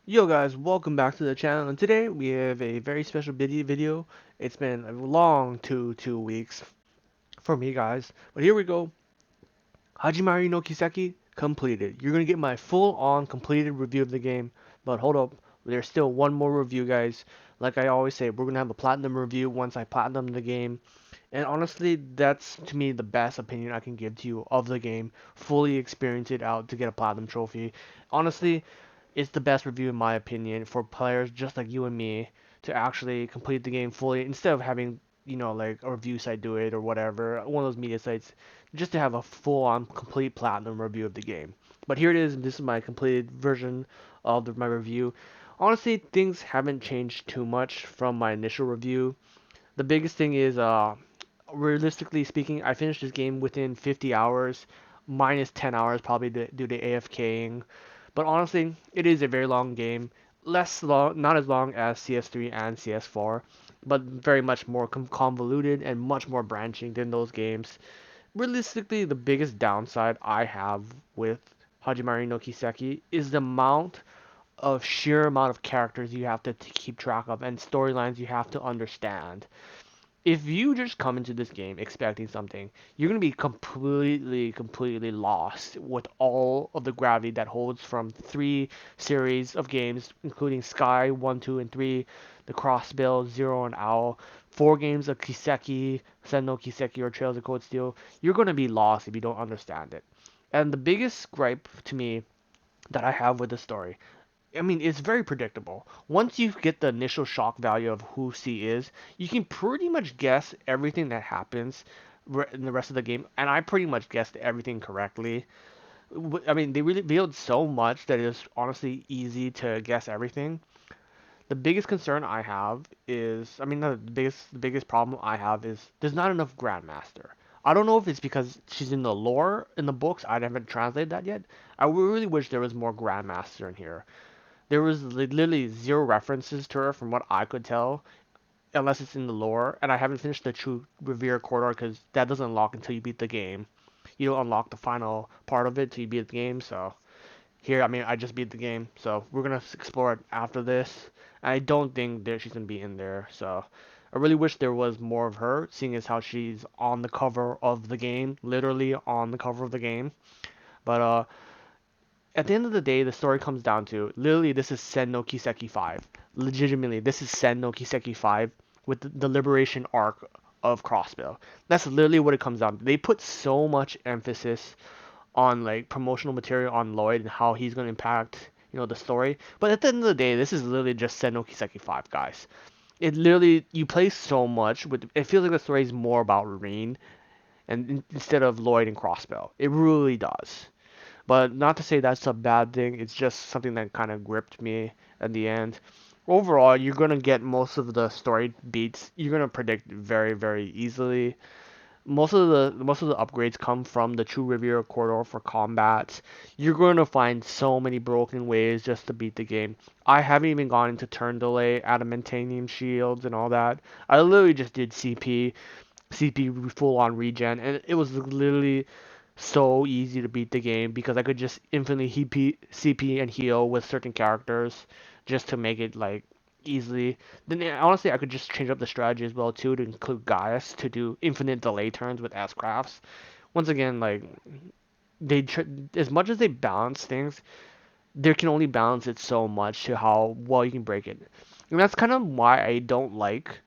Yo guys, welcome back to the channel, and today we have a very special video. It's been a long two weeks for me guys, but here we go. Hajimari no Kiseki completed. You're gonna get my full-on completed review of the game, but hold up, there's still one more review guys. Like I always say, we're gonna have a platinum review once I platinum the game. And honestly, that's to me the best opinion I can give to you of the game. Fully experience it out to get a platinum trophy. Honestly, it's the best review in my opinion for players just like you and me to actually complete the game fully instead of having like a review site do it or whatever, one of those media sites, just to have a full-on complete platinum review of the game. But here it is, and this is my completed version of my review. Honestly, things haven't changed too much from my initial review. The biggest thing is, realistically speaking, I finished this game within 50 hours, minus 10 hours probably due to AFKing. But honestly, it is a very long game. Less long, not as long as CS3 and CS4, but very much more convoluted and much more branching than those games. Realistically, the biggest downside I have with Hajimari no Kiseki is the sheer amount of characters you have to keep track of and storylines you have to understand. If you just come into this game expecting something, you're going to be completely lost with all of the gravity that holds from three series of games, including Sky 1, 2, and 3, the Crossbill, Zero, and Owl, four games of Kiseki, Senno Kiseki, or Trails of Cold Steel. You're going to be lost if you don't understand it. And the biggest gripe to me that I have with the story, I mean, it's very predictable. Once you get the initial shock value of who C is, you can pretty much guess everything that happens in the rest of the game, and I pretty much guessed everything correctly. I mean, they really revealed so much that it's honestly easy to guess everything. The biggest concern I have is, I mean, the biggest problem I have is there's not enough Grandmaster. I don't know if it's because she's in the lore in the books. I haven't translated that yet. I really wish there was more Grandmaster in here. There was literally zero references to her from what I could tell, unless it's in the lore. And I haven't finished the True Revere Corridor because that doesn't unlock until you beat the game. You don't unlock the final part of it till you beat the game. So here, I mean, I just beat the game, so we're gonna explore it after this. I don't think that she's gonna be in there, so I really wish there was more of her, seeing as how she's on the cover of the game, literally on the cover of the game. But at the end of the day, the story comes down to literally this is Sen no Kiseki 5. Legitimately, this is Sen no Kiseki 5 with the liberation arc of Crossbill. That's literally what it comes down to. They put so much emphasis on like promotional material on Lloyd and how he's going to impact the story. But at the end of the day, this is literally just Sen no Kiseki 5, guys. It literally you play so much with it feels like the story is more about Reen and instead of Lloyd and Crossbill. It really does. But not to say that's a bad thing. It's just something that kind of gripped me at the end. Overall, you're gonna get most of the story beats. You're gonna predict very easily. Most of the upgrades come from the True Riviera corridor for combat. You're going to find so many broken ways just to beat the game. I haven't even gone into turn delay, adamantium shields, and all that. I literally just did CP full on regen, and it was literally so easy to beat the game because I could just infinitely CP and heal with certain characters just to make it like easily. Then honestly, I could just change up the strategy as well too to include Gaius to do infinite delay turns with S crafts. Once again, like as much as they balance things, they can only balance it so much to how well you can break it. And that's kind of why I don't like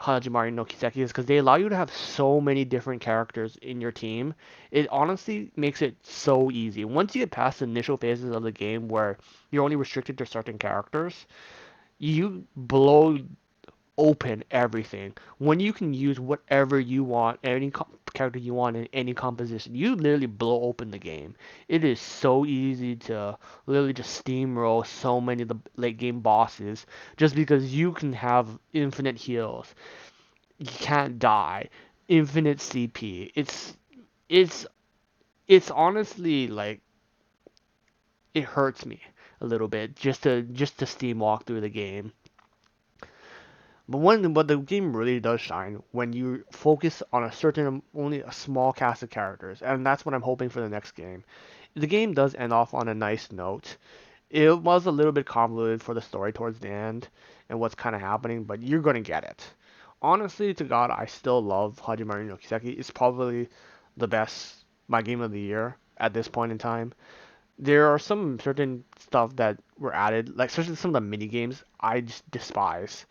Hajimari no Kiseki is because they allow you to have so many different characters in your team. It honestly makes it so easy. Once you get past the initial phases of the game where you're only restricted to certain characters, you blow open everything. When you can use whatever you want, any character you want in any composition, you literally blow open the game. It is so easy to literally just steamroll so many of the late game bosses just because you can have infinite heals. You can't die. Infinite CP. It's it's honestly like it hurts me a little bit just to steam walk through the game. But the game really does shine when you focus on a certain only a small cast of characters, and that's what I'm hoping for the next game. The game does end off on a nice note. it was a little bit convoluted for the story towards the end and what's kind of happening, but you're gonna get it. Honestly, to God, I still love Hajimari no Kiseki. It's probably the best my game of the year at this point in time. There are some certain stuff that were added, like especially some of the mini games I just despise.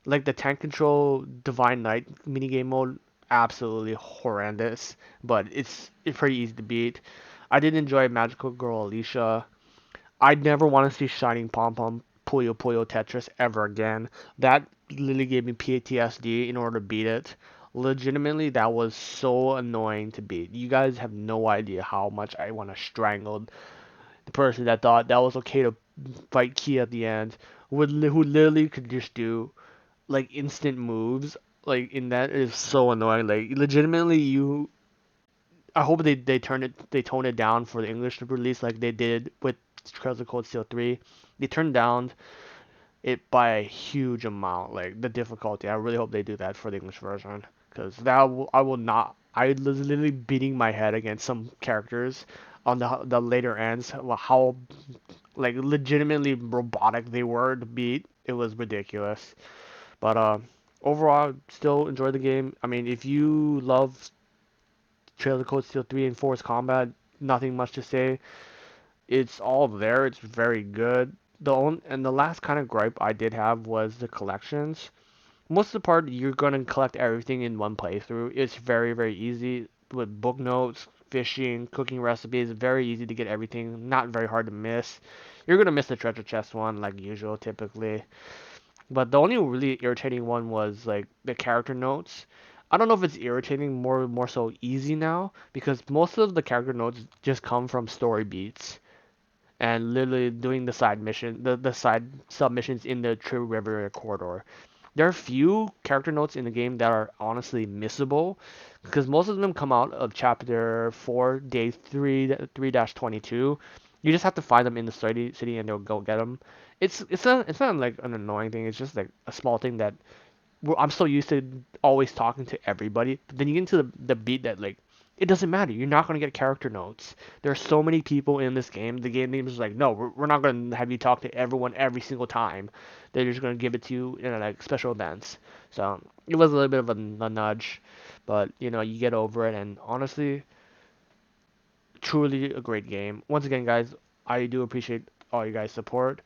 Like the tank control Divine Knight mini game mode, absolutely horrendous, but it's pretty easy to beat. I did enjoy Magical Girl Alicia. I'd never want to see Shining Pom Pom Puyo Puyo Tetris ever again. That literally gave me PTSD in order to beat it. Legitimately, that was so annoying to beat. You guys have no idea how much I want to strangle the person that thought that was okay to fight Key at the end, who literally could just do like instant moves. Like in that is so annoying. Like legitimately, I hope they tone it down for the English release like they did with Trails of Cold Steel 3. They turned down it by a huge amount, like the difficulty. I really hope they do that for the English version, because I will not. I was literally beating my head against some characters on the later ends. How like legitimately robotic they were to beat. It was ridiculous. But overall, still enjoy the game. I mean, if you love Trails of Cold Steel 3 and Force Combat, nothing much to say. It's all there. It's very good. And the last kind of gripe I did have was the collections. Most of the part, you're gonna collect everything in one playthrough. It's very, very easy with book notes, fishing, cooking recipes. Very easy to get everything. Not very hard to miss. You're gonna miss the treasure chest one, like usual, typically. But the only really irritating one was like the character notes. I don't know if it's irritating, more so easy now, because most of the character notes just come from story beats and literally doing the side mission, the side submissions in the True River corridor. There are few character notes in the game that are honestly missable, because most of them come out of chapter 4, day 3-22. You just have to find them in the city and they'll go get them. It's not like an annoying thing. It's just like a small thing that I'm so used to always talking to everybody. But then you get into the beat that like it doesn't matter. You're not gonna get character notes. There are so many people in this game. The game name is like, no, we're not gonna have you talk to everyone every single time. They're just gonna give it to you in like special events. So it was a little bit of a nudge, but you get over it. And honestly, truly a great game. Once again, guys, I do appreciate all you guys' support.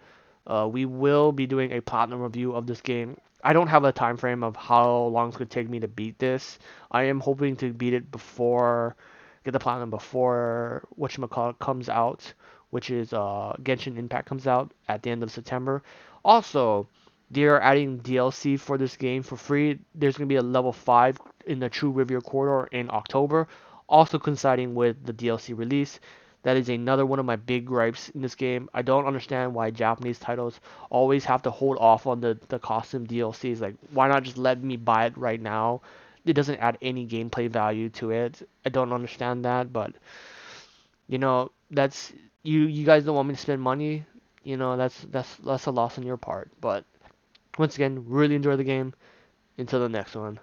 We will be doing a platinum review of this game. I don't have a time frame of how long it's going to take me to beat this. I am hoping to beat it get the platinum before whatchamacallit comes out, which is Genshin Impact comes out at the end of September. Also, they are adding DLC for this game for free. There's going to be a level 5 in the True Riviera Corridor in October, also coinciding with the DLC release. That is another one of my big gripes in this game. I don't understand why Japanese titles always have to hold off on the costume DLCs. Like, why not just let me buy it right now? It doesn't add any gameplay value to it. I don't understand that, but that's you guys don't want me to spend money. That's a loss on your part. But once again, really enjoy the game. Until the next one.